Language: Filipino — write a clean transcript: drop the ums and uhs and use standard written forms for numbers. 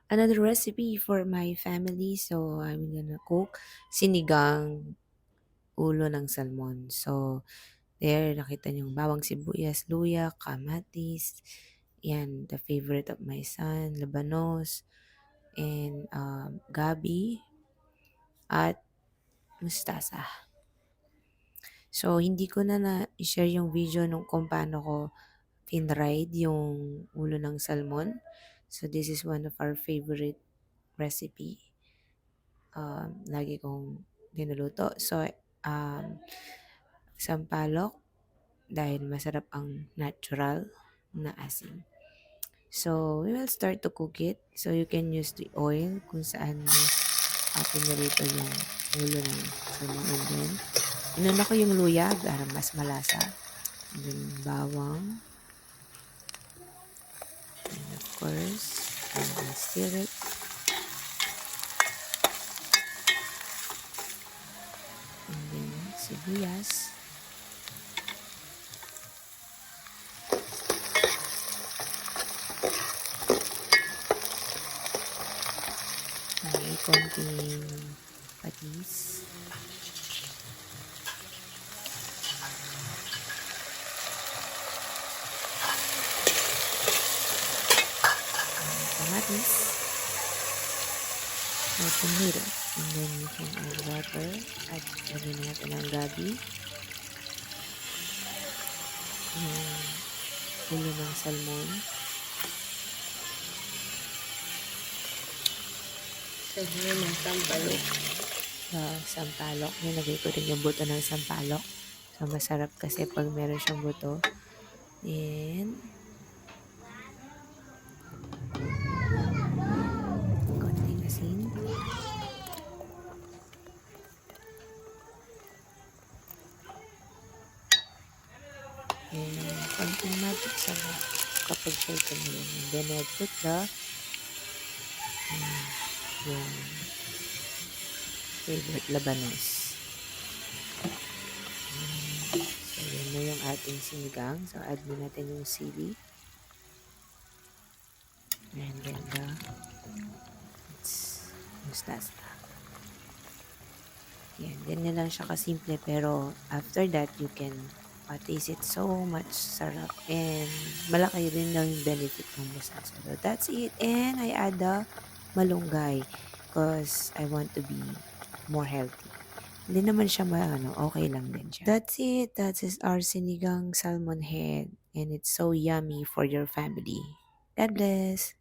another recipe for my family. So, I'm gonna cook sinigang ulo ng salmon. So, there, nakita niyo yung bawang sibuyas, luya, kamatis. Yan, the favorite of my son, labanos, and gabi, at mustasa. So, hindi ko na na-share yung video nung kung paano ko finried yung ulo ng salmon. So, this is one of our favorite recipe. Lagi kong dinuluto. So, sampalok, dahil masarap ang natural na asin. So, we will start to cook it. So, you can use the oil kung saan mo pinarito yung ulo ng salmon. And then, inuna ko yung luya para mas malasa. And then, bawang. And of course, and then stir it. And then, sibuyas. May konting patis. Kamatis. Or tomato. And then you can add water. At lagyan natin ang gabi. Yung ulo ng salmon. Lagyan ng sampalok. Sampalok. Nilagay ko rin yung buto ng sampalok. So, masarap kasi pag meron siyang buto. And, konting asin. And, konting magic sarap kapag fry ko na yun. And then, I put yung favorite labanos. So, yun na yung ating sinigang. So, add mo natin yung sili. And then, it's mustasa. Yan, ganyan lang siya kasimple. Pero, after that, you can taste it so much sarap. And, malaki rin lang yung benefit ng mustasa. So, that's it. And, I add the malunggay because I want to be more healthy. Hindi naman siya okay lang din siya. That's it. That is our sinigang salmon head. And it's so yummy for your family. God bless.